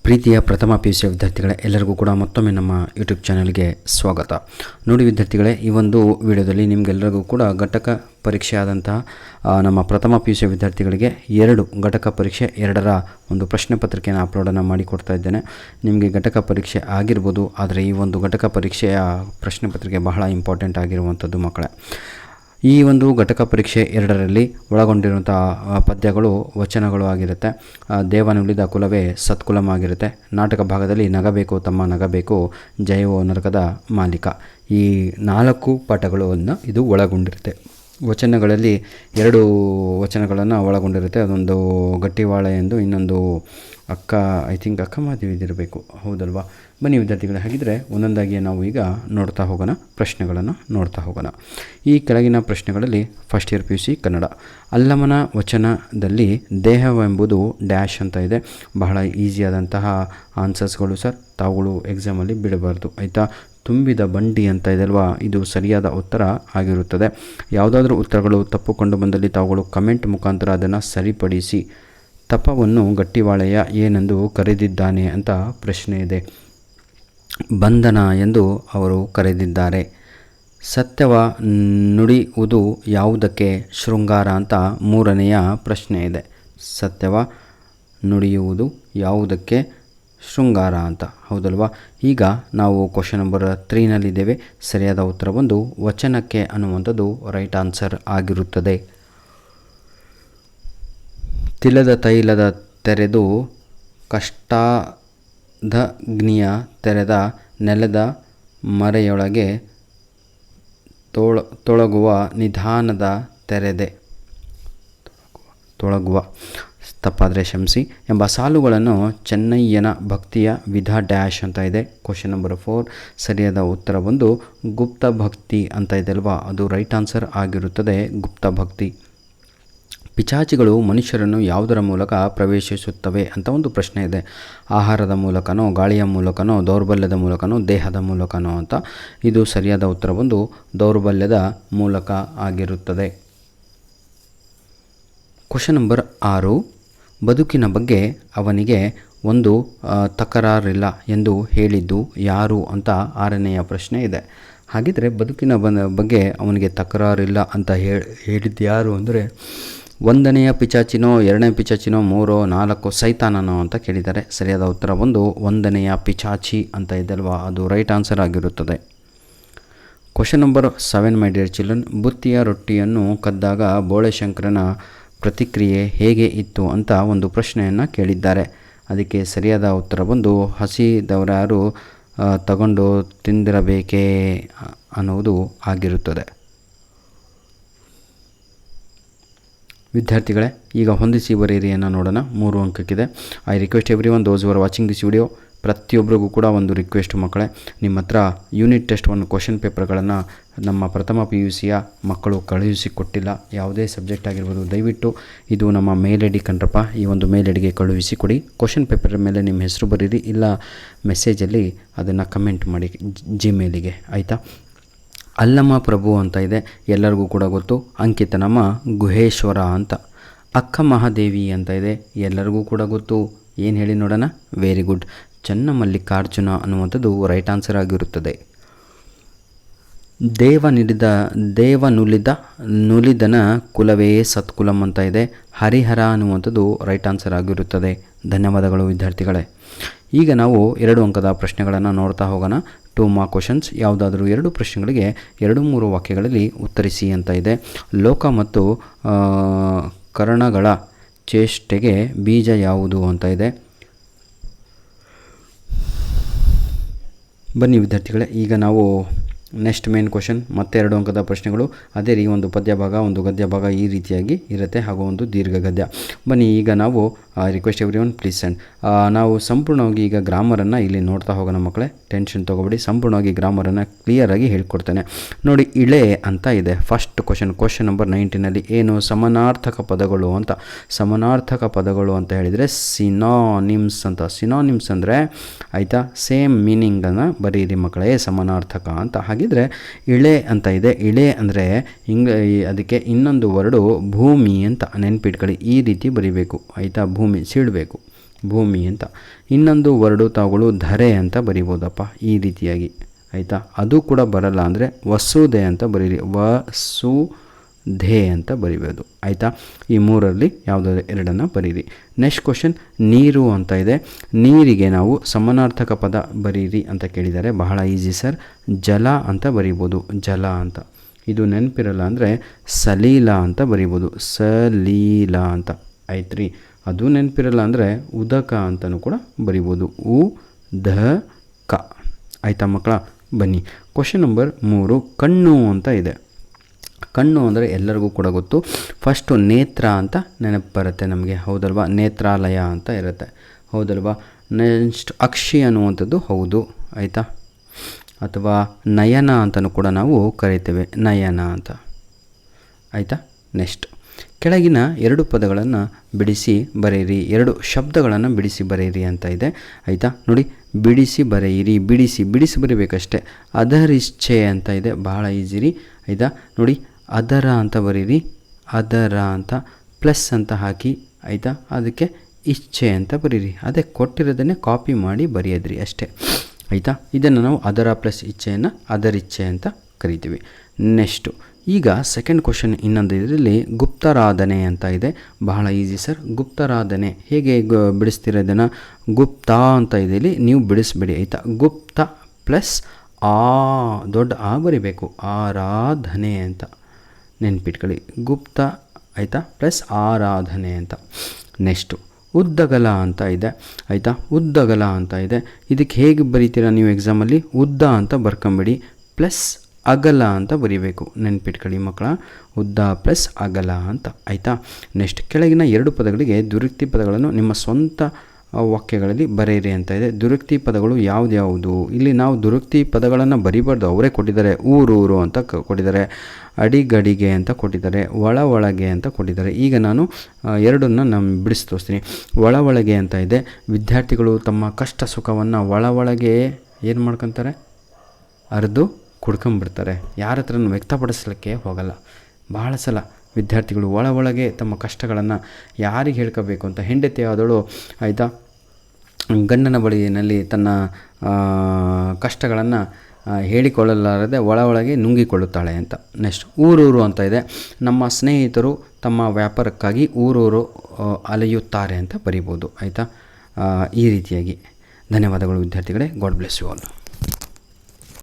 ಪ್ರೀತಿಯ ಪ್ರಥಮ PUC ವಿದ್ಯಾರ್ಥಿಗಳೇ, ಎಲ್ಲರಿಗೂ ಕೂಡ ಮತ್ತೊಮ್ಮೆ ನಮ್ಮ ಯೂಟ್ಯೂಬ್ ಚಾನಲ್ಗೆ ಸ್ವಾಗತ. ನೋಡಿ ವಿದ್ಯಾರ್ಥಿಗಳೇ, ಈ ಒಂದು ವಿಡಿಯೋದಲ್ಲಿ ನಿಮಗೆಲ್ಲರಿಗೂ ಕೂಡ ಘಟಕ ಪರೀಕ್ಷೆ ಆದಂತಹ ನಮ್ಮ ಪ್ರಥಮ PUC ವಿದ್ಯಾರ್ಥಿಗಳಿಗೆ ಘಟಕ ಪರೀಕ್ಷೆ 2ರ ಒಂದು ಪ್ರಶ್ನೆ ಪತ್ರಿಕೆಯನ್ನು ಅಪ್ಲೋಡನ್ನು ಮಾಡಿಕೊಡ್ತಾ ಇದ್ದೇನೆ. ನಿಮಗೆ ಘಟಕ ಪರೀಕ್ಷೆ ಆಗಿರ್ಬೋದು, ಆದರೆ ಈ ಒಂದು ಘಟಕ ಪರೀಕ್ಷೆಯ ಪ್ರಶ್ನೆ ಪತ್ರಿಕೆ ಬಹಳ ಇಂಪಾರ್ಟೆಂಟ್ ಆಗಿರುವಂಥದ್ದು ಮಕ್ಕಳೇ. ಈ ಒಂದು ಘಟಕ ಪರೀಕ್ಷೆ 2ರಲ್ಲಿ ಒಳಗೊಂಡಿರುವಂಥ ಪದ್ಯಗಳು ವಚನಗಳು ಆಗಿರುತ್ತೆ. ದೇವನುಳಿದ ಕುಲವೇ ಸತ್ಕುಲಂ ಆಗಿರುತ್ತೆ. ನಾಟಕ ಭಾಗದಲ್ಲಿ ನಗಬೇಕು ತಮ್ಮ ನಗಬೇಕು, ಜಯವೋ ನರಕದ ಮಾಲೀಕ. ಈ 4 ಪಾಠಗಳನ್ನು ಇದು ಒಳಗೊಂಡಿರುತ್ತೆ. ವಚನಗಳಲ್ಲಿ 2 ವಚನಗಳನ್ನು ಒಳಗೊಂಡಿರುತ್ತೆ. ಅದೊಂದು ಗಟ್ಟಿವಾಳೆ ಎಂದು, ಇನ್ನೊಂದು ಅಕ್ಕ ಮಾದೇವಿದಿರಬೇಕು, ಹೌದಲ್ವಾ? ಬನ್ನಿ ವಿದ್ಯಾರ್ಥಿಗಳೇ, ಹಾಗಿದ್ರೆ ಒಂದೊಂದಾಗಿ ನಾವು ಈಗ ಪ್ರಶ್ನೆಗಳನ್ನು ನೋಡ್ತಾ ಹೋಗೋಣ. ಈ ಕೆಳಗಿನ ಪ್ರಶ್ನೆಗಳಲ್ಲಿ ಫಸ್ಟ್ ಇಯರ್ PUC ಕನ್ನಡ. ಅಲ್ಲಮನ ವಚನದಲ್ಲಿ ದೇಹವೆಂಬುದು ಡ್ಯಾಶ್ ಅಂತ ಇದೆ. ಬಹಳ ಈಸಿಯಾದಂತಹ ಆನ್ಸರ್ಸ್ಗಳು ಸರ್, ತಾವುಗಳು ಎಕ್ಸಾಮಲ್ಲಿ ಬಿಡಬಾರ್ದು, ಆಯಿತಾ? ತುಂಬಿದ ಬಂಡಿ ಅಂತ ಇದೆ ಅಲ್ವಾ, ಇದು ಸರಿಯಾದ ಉತ್ತರ ಆಗಿರುತ್ತದೆ. ಯಾವುದಾದ್ರೂ ಉತ್ತರಗಳು ತಪ್ಪುಕೊಂಡು ಬಂದಲ್ಲಿ ತಾವುಗಳು ಕಮೆಂಟ್ ಮುಖಾಂತರ ಅದನ್ನು ಸರಿಪಡಿಸಿ. ತಪವನ್ನು ಗಟ್ಟಿವಾಳೆಯ ಏನೆಂದು ಕರೆದಿದ್ದಾನೆ ಅಂತ ಪ್ರಶ್ನೆ ಇದೆ. ಬಂಧನ ಎಂದು ಅವರು ಕರೆದಿದ್ದಾರೆ. ಸತ್ಯವ ನುಡಿಯುವುದು ಯಾವುದಕ್ಕೆ ಶೃಂಗಾರ ಅಂತ 3ನೆಯ ಪ್ರಶ್ನೆ ಇದೆ. ಸತ್ಯವ ನುಡಿಯುವುದು ಯಾವುದಕ್ಕೆ ಶೃಂಗಾರ ಅಂತ, ಹೌದಲ್ವಾ? ಈಗ ನಾವು ಕ್ವಶನ್ ನಂಬರ್ 3ನಲ್ಲಿದ್ದೇವೆ. ಸರಿಯಾದ ಉತ್ತರ ಬಂದು ವಚನಕ್ಕೆ ಅನ್ನುವಂಥದ್ದು ರೈಟ್ ಆನ್ಸರ್ ಆಗಿರುತ್ತದೆ. ತಿಲದ ತೈಲದ ತೆರೆದು ಕಷ್ಟಾದಗ್ನಿಯ ತೆರೆದ ನೆಲದ ಮರೆಯೊಳಗೆ ತೊಳಗುವ ನಿಧಾನದ ತೆರೆದೆ. ತೊಳಗುವ ತಪ್ಪಾದರೆ ಕ್ಷಮಿಸಿ ಎಂಬ ಸಾಲುಗಳನ್ನು ಚೆನ್ನಯ್ಯನ ಭಕ್ತಿಯ ವಿಧ ಡ್ಯಾಶ್ ಅಂತ ಇದೆ. ಕ್ವಶನ್ ನಂಬರ್ 4 ಸರಿಯಾದ ಉತ್ತರ ಬಂದು ಗುಪ್ತ ಭಕ್ತಿ ಅಂತ ಇದೆ ಅಲ್ವಾ, ಅದು ರೈಟ್ ಆನ್ಸರ್ ಆಗಿರುತ್ತದೆ. ಗುಪ್ತ ಭಕ್ತಿ. ಪಿಚಾಚಿಗಳು ಮನುಷ್ಯರನ್ನು ಯಾವುದರ ಮೂಲಕ ಪ್ರವೇಶಿಸುತ್ತವೆ ಅಂತ ಒಂದು ಪ್ರಶ್ನೆ ಇದೆ. ಆಹಾರದ ಮೂಲಕನೋ, ಗಾಳಿಯ ಮೂಲಕನೋ, ದೌರ್ಬಲ್ಯದ ಮೂಲಕನೋ, ದೇಹದ ಮೂಲಕನೋ ಅಂತ. ಇದು ಸರಿಯಾದ ಉತ್ತರ ಬಂದು ದೌರ್ಬಲ್ಯದ ಮೂಲಕ ಆಗಿರುತ್ತದೆ. ಕ್ವಶನ್ ನಂಬರ್ 6 ಬದುಕಿನ ಬಗ್ಗೆ ಅವನಿಗೆ ಒಂದು ತಕರಾರಿಲ್ಲ ಎಂದು ಹೇಳಿದ್ದು ಯಾರು ಅಂತ 6ನೆಯ ಪ್ರಶ್ನೆ ಇದೆ. ಹಾಗಿದ್ರೆ ಬದುಕಿನ ಬಗ್ಗೆ ಅವನಿಗೆ ತಕರಾರಿಲ್ಲ ಅಂತ ಹೇಳಿದ್ದು ಯಾರು ಅಂದರೆ 1ನೆಯ ಪಿಚಾಚಿನೋ, 2ನೇ ಪಿಚಾಚಿನೋ, 3, 4 ಸೈತಾನನೋ ಅಂತ ಕೇಳಿದ್ದಾರೆ. ಸರಿಯಾದ ಉತ್ತರ ಬಂದು 1ನೆಯ ಪಿಚಾಚಿ ಅಂತ ಇದಲ್ವಾ, ಅದು ರೈಟ್ ಆನ್ಸರ್ ಆಗಿರುತ್ತದೆ. Question number 7 my dear children. ಬುತ್ತಿಯ ರೊಟ್ಟಿಯನ್ನು ಕದ್ದಾಗ ಬೋಳೆಶಂಕರನ ಪ್ರತಿಕ್ರಿಯೆ ಹೇಗೆ ಇತ್ತು ಅಂತ ಒಂದು ಪ್ರಶ್ನೆಯನ್ನು ಕೇಳಿದ್ದಾರೆ. ಅದಕ್ಕೆ ಸರಿಯಾದ ಉತ್ತರ ಬಂದು ಹಸಿದವರಾರು ತಗೊಂಡು ತಿಂದಿರಬೇಕೇ ಅನ್ನುವುದು ಆಗಿರುತ್ತದೆ. ವಿದ್ಯಾರ್ಥಿಗಳೇ, ಈಗ ಹೊಂದಿಸಿ ಬರೆಯಿರಿಯನ್ನು ನೋಡೋಣ. 3 ಅಂಕಕ್ಕಿದೆ. I request everyone those are watching this video. ಪ್ರತಿಯೊಬ್ಬರಿಗೂ ಕೂಡ ಒಂದು ರಿಕ್ವೆಸ್ಟ್ ಮಕ್ಕಳೇ, ನಿಮ್ಮ ಹತ್ರ ಯೂನಿಟ್ ಟೆಸ್ಟ್ 1 ಕ್ವಶನ್ ಪೇಪರ್ಗಳನ್ನು ನಮ್ಮ ಪ್ರಥಮ PUCಯ ಮಕ್ಕಳು ಕಳುಹಿಸಿಕೊಟ್ಟಿಲ್ಲ. ಯಾವುದೇ ಸಬ್ಜೆಕ್ಟ್ ಆಗಿರ್ಬೋದು, ದಯವಿಟ್ಟು ಇದು ನಮ್ಮ ಮೇಲ್ ಐಡಿ ಕಣ್ರಪ್ಪ, ಈ ಒಂದು ಮೇಲ್ ಐಡಿಗೆ ಕಳುಹಿಸಿಕೊಡಿ. ಕ್ವಶನ್ ಪೇಪರ್ ಮೇಲೆ ನಿಮ್ಮ ಹೆಸರು ಬರೀರಿ, ಇಲ್ಲ ಮೆಸೇಜಲ್ಲಿ ಅದನ್ನು ಕಮೆಂಟ್ ಮಾಡಿ ಜಿಮೇಲಿಗೆ, ಆಯಿತಾ? ಅಲ್ಲಮ್ಮ ಪ್ರಭು ಅಂತ ಇದೆ, ಎಲ್ಲರಿಗೂ ಕೂಡ ಗೊತ್ತು. ಅಂಕಿತನಮ್ಮ ಗುಹೇಶ್ವರ ಅಂತ. ಅಕ್ಕ ಮಹಾದೇವಿ ಅಂತ ಇದೆ, ಎಲ್ಲರಿಗೂ ಕೂಡ ಗೊತ್ತು. ಏನು ಹೇಳಿ ನೋಡೋಣ? ವೆರಿ ಗುಡ್, ಚನ್ನಮಲ್ಲಿಕಾರ್ಜುನ ಅನ್ನುವಂಥದ್ದು ರೈಟ್ ಆನ್ಸರ್ ಆಗಿರುತ್ತದೆ. ನುಲಿದನ ಕುಲವೇ ಸತ್ಕುಲಂ ಅಂತ ಇದೆ. ಹರಿಹರ ಅನ್ನುವಂಥದ್ದು ರೈಟ್ ಆನ್ಸರ್ ಆಗಿರುತ್ತದೆ. ಧನ್ಯವಾದಗಳು ವಿದ್ಯಾರ್ಥಿಗಳೇ. ಈಗ ನಾವು 2 ಅಂಕದ ಪ್ರಶ್ನೆಗಳನ್ನು ನೋಡ್ತಾ ಹೋಗೋಣ. 2 ಮಾರ್ಕ್ ಕ್ವಶನ್ಸ್. ಯಾವುದಾದ್ರೂ 2 ಪ್ರಶ್ನೆಗಳಿಗೆ 2-3 ವಾಕ್ಯಗಳಲ್ಲಿ ಉತ್ತರಿಸಿ ಅಂತ ಇದೆ. ಲೋಕ ಮತ್ತು ಕರ್ಣಗಳ ಚೇಷ್ಟೆಗೆ ಬೀಜ ಯಾವುದು ಅಂತ ಇದೆ. ಬನ್ನಿ ವಿದ್ಯಾರ್ಥಿಗಳೇ, ಈಗ ನಾವು ನೆಕ್ಸ್ಟ್ ಮೇನ್ ಕ್ವಶನ್, ಮತ್ತೆ 2 ಅಂಕದ ಪ್ರಶ್ನೆಗಳು. ಅದೇ ರೀ ಒಂದು ಪದ್ಯ ಭಾಗ, ಒಂದು ಗದ್ಯ ಭಾಗ ಈ ರೀತಿಯಾಗಿ ಇರುತ್ತೆ, ಹಾಗೂ ಒಂದು ದೀರ್ಘ ಗದ್ಯ. ಬನ್ನಿ ಈಗ ನಾವು request every one please send. ನಾವು ಸಂಪೂರ್ಣವಾಗಿ ಈಗ ಗ್ರಾಮರನ್ನು ಇಲ್ಲಿ ನೋಡ್ತಾ ಹೋಗೋಣ ಮಕ್ಕಳೇ, ಟೆನ್ಷನ್ ತೊಗೊಬೇಡಿ. ಸಂಪೂರ್ಣವಾಗಿ ಗ್ರಾಮರನ್ನು ಕ್ಲಿಯರಾಗಿ ಹೇಳ್ಕೊಡ್ತೇನೆ ನೋಡಿ. ಇಳೆ ಅಂತ ಇದೆ ಫಸ್ಟ್ ಕ್ವಶನ್ ನಂಬರ್ 19ನಲ್ಲಿ. ಏನು? ಸಮಾನಾರ್ಥಕ ಪದಗಳು ಅಂತ. ಸಮಾನಾರ್ಥಕ ಪದಗಳು ಅಂತ ಹೇಳಿದರೆ ಸಿನಾನಿಮ್ಸ್ ಅಂತ. ಸಿನಾನಿಮ್ಸ್ ಅಂದರೆ ಆಯಿತಾ, ಸೇಮ್ ಮೀನಿಂಗನ್ನು ಬರೀರಿ ಮಕ್ಕಳೇ, ಸಮಾನಾರ್ಥಕ ಅಂತ. ಹಾಗಿದ್ರೆ ಇಳೆ ಅಂತ ಇದೆ. ಇಳೆ ಅಂದರೆ ಅದಕ್ಕೆ ಇನ್ನೊಂದು ವರ್ಡು ಭೂಮಿ ಅಂತ ನೆನ್ಪಿಟ್ಕೊಳ್ಳಿ. ಈ ರೀತಿ ಬರೀಬೇಕು, ಆಯಿತಾ? ಭೂಮಿ ಸೀಳಬೇಕು. ಭೂಮಿ ಅಂತ. ಇನ್ನೊಂದು ವರ್ಡು ತಾವುಗಳು ಧರೆ ಅಂತ ಬರಿಬೋದಪ್ಪ ಈ ರೀತಿಯಾಗಿ, ಆಯಿತಾ. ಅದು ಕೂಡ ಬರಲ್ಲ ಅಂದರೆ ವಸುಧೆ ಅಂತ ಬರೀರಿ, ವಸುಧೆ ಅಂತ ಬರಿಬೋದು, ಆಯಿತಾ. ಈ ಮೂರರಲ್ಲಿ ಯಾವುದಾದ್ರು ಎರಡನ್ನು ಬರೀರಿ. ನೆಕ್ಸ್ಟ್ ಕ್ವಶನ್ ನೀರು ಅಂತ ಇದೆ. ನೀರಿಗೆ ನಾವು ಸಮಾನಾರ್ಥಕ ಪದ ಬರೀರಿ ಅಂತ ಕೇಳಿದ್ದಾರೆ. ಬಹಳ ಈಸಿ ಸರ್, ಜಲ ಅಂತ ಬರಿಬೋದು, ಜಲ ಅಂತ. ಇದು ನೆನಪಿರಲ್ಲ ಅಂದರೆ ಸಲೀಲ ಅಂತ ಬರಿಬೋದು, ಸಲೀಲ ಅಂತ, ಆಯ್ತು ರೀ. ಅದು ನೆನಪಿರಲ್ಲ ಅಂದರೆ ಉದಕ ಅಂತಲೂ ಕೂಡ ಬರಿಬೋದು, ಉದಕ, ಆಯಿತಾ ಮಕ್ಕಳ. ಬನ್ನಿ ಕ್ವಶನ್ ನಂಬರ್ 3, ಕಣ್ಣು ಅಂತ ಇದೆ. ಕಣ್ಣು ಅಂದರೆ ಎಲ್ಲರಿಗೂ ಕೂಡ ಗೊತ್ತು. ಫಸ್ಟು ನೇತ್ರ ಅಂತ ನೆನಪು ಬರುತ್ತೆ ನಮಗೆ, ಹೌದಲ್ವಾ. ನೇತ್ರಾಲಯ ಅಂತ ಇರುತ್ತೆ, ಹೌದಲ್ವಾ. ನೆಕ್ಸ್ಟ್ ಅಕ್ಷಿ ಅನ್ನುವಂಥದ್ದು ಹೌದು, ಆಯಿತಾ. ಅಥವಾ ನಯನ ಅಂತಲೂ ಕೂಡ ನಾವು ಕರಿತೇವೆ, ನಯನ ಅಂತ, ಆಯಿತಾ. ನೆಕ್ಸ್ಟ್ ಕೆಳಗಿನ 2 ಪದಗಳನ್ನು ಬಿಡಿಸಿ ಬರೆಯಿರಿ, 2 ಶಬ್ದಗಳನ್ನು ಬಿಡಿಸಿ ಬರೆಯಿರಿ ಅಂತ ಇದೆ, ಆಯಿತಾ. ನೋಡಿ, ಬಿಡಿಸಿ ಬರೆಯಿರಿ, ಬಿಡಿಸಿ ಬರೀಬೇಕಷ್ಟೆ. ಅದರಿಚ್ಛೆ ಅಂತ ಇದೆ, ಬಹಳ ಈಸಿ ರೀ, ಆಯಿತಾ. ನೋಡಿ, ಅದರ ಅಂತ ಬರೀರಿ, ಅದರ ಅಂತ ಪ್ಲಸ್ ಅಂತ ಹಾಕಿ, ಆಯಿತಾ. ಅದಕ್ಕೆ ಇಚ್ಛೆ ಅಂತ ಬರೀರಿ, ಅದೇ ಕೊಟ್ಟಿರೋದನ್ನೇ ಕಾಪಿ ಮಾಡಿ ಬರೆಯೋದ್ರಿ ಅಷ್ಟೇ, ಆಯಿತಾ. ಇದನ್ನು ನಾವು ಅದರ ಪ್ಲಸ್ ಇಚ್ಛೆಯನ್ನು ಅದರಿಚ್ಛೆ ಅಂತ ಕರಿತೀವಿ. ನೆಕ್ಸ್ಟು ಈಗ ಸೆಕೆಂಡ್ ಕ್ವಶನ್ ಇನ್ನೊಂದು ಇದರಲ್ಲಿ ಗುಪ್ತಾರಾಧನೆ ಅಂತ ಇದೆ. ಬಹಳ ಈಸಿ ಸರ್. ಗುಪ್ತಾರಾಧನೆ ಹೇಗೆ ಬಿಡಿಸ್ತೀರ ಇದನ್ನು? ಗುಪ್ತಾ ಅಂತ ಇದೆ ಇಲ್ಲಿ, ನೀವು ಬಿಡಿಸ್ಬೇಡಿ, ಆಯಿತಾ. ಗುಪ್ತ ಪ್ಲಸ್ ಆ, ದೊಡ್ಡ ಆ ಬರಿಬೇಕು, ಆರಾಧನೆ ಅಂತ ನೆನ್ಪಿಟ್ಕೊಳ್ಳಿ, ಗುಪ್ತ, ಆಯಿತಾ, ಪ್ಲಸ್ ಆರಾಧನೆ ಅಂತ. ನೆಕ್ಸ್ಟು ಉದ್ದಗಲ ಅಂತ ಇದೆ, ಆಯಿತಾ. ಉದ್ದಗಲ ಅಂತ ಇದೆ. ಇದಕ್ಕೆ ಹೇಗೆ ಬರೀತೀರಾ ನೀವು ಎಕ್ಸಾಮಲ್ಲಿ? ಉದ್ದ ಅಂತ ಬರ್ಕೊಂಬಿಡಿ, ಪ್ಲಸ್ ಅಗಲ ಅಂತ ಬರೀಬೇಕು, ನೆನ್ಪಿಟ್ಕೊಳ್ಳಿ ಮಕ್ಕಳ, ಉದ್ದ ಪ್ಲಸ್ ಅಗಲ ಅಂತ, ಆಯಿತಾ. ನೆಕ್ಸ್ಟ್ ಕೆಳಗಿನ 2 ಪದಗಳಿಗೆ ದುರುಕ್ತಿ ಪದಗಳನ್ನು ನಿಮ್ಮ ಸ್ವಂತ ವಾಕ್ಯಗಳಲ್ಲಿ ಬರೆಯಿರಿ ಅಂತ ಇದೆ. ದುರುಕ್ತಿ ಪದಗಳು ಯಾವುದು? ಇಲ್ಲಿ ನಾವು ದುರುಕ್ತಿ ಪದಗಳನ್ನು ಬರಿಬಾರ್ದು, ಅವರೇ ಕೊಟ್ಟಿದ್ದಾರೆ. ಊರೂರು ಅಂತ ಕೊಟ್ಟಿದ್ದಾರೆ, ಅಡಿಗಡಿಗೆ ಅಂತ ಕೊಟ್ಟಿದ್ದಾರೆ, ಒಳಗೆ ಅಂತ ಕೊಟ್ಟಿದ್ದಾರೆ. ಈಗ ನಾನು 2 ನಾನು ಬಿಡಿಸಿ ತೋರಿಸ್ತೀನಿ. ಒಳಗೆ ಅಂತ ಇದೆ. ವಿದ್ಯಾರ್ಥಿಗಳು ತಮ್ಮ ಕಷ್ಟ ಸುಖವನ್ನು ಒಳಗೆ ಏನು ಮಾಡ್ಕೊತಾರೆ? ಅರ್ದು ಕುಡ್ಕೊಂಬಿಡ್ತಾರೆ, ಯಾರ ಹತ್ರನೂ ವ್ಯಕ್ತಪಡಿಸಲಿಕ್ಕೆ ಹೋಗಲ್ಲ. ಭಾಳ ಸಲ ವಿದ್ಯಾರ್ಥಿಗಳು ಒಳಗೆ ತಮ್ಮ ಕಷ್ಟಗಳನ್ನು ಯಾರಿಗೆ ಹೇಳ್ಕೋಬೇಕು ಅಂತ, ಹೆಂಡತಿ ಆದವಳು, ಆಯಿತಾ, ಗಂಡನ ಬಳಿಯಲ್ಲಿ ತನ್ನ ಕಷ್ಟಗಳನ್ನು ಹೇಳಿಕೊಳ್ಳಲಾರದೆ ಒಳಗೆ ನುಂಗಿಕೊಳ್ಳುತ್ತಾಳೆ ಅಂತ. ನೆಕ್ಸ್ಟ್ ಊರೂರು ಅಂತ ಇದೆ. ನಮ್ಮ ಸ್ನೇಹಿತರು ತಮ್ಮ ವ್ಯಾಪಾರಕ್ಕಾಗಿ ಊರೂರು ಅಲೆಯುತ್ತಾರೆ ಅಂತ ಬರಿಬೋದು, ಆಯಿತಾ. ಈ ರೀತಿಯಾಗಿ. ಧನ್ಯವಾದಗಳು ವಿದ್ಯಾರ್ಥಿಗಳೇ. God bless you all.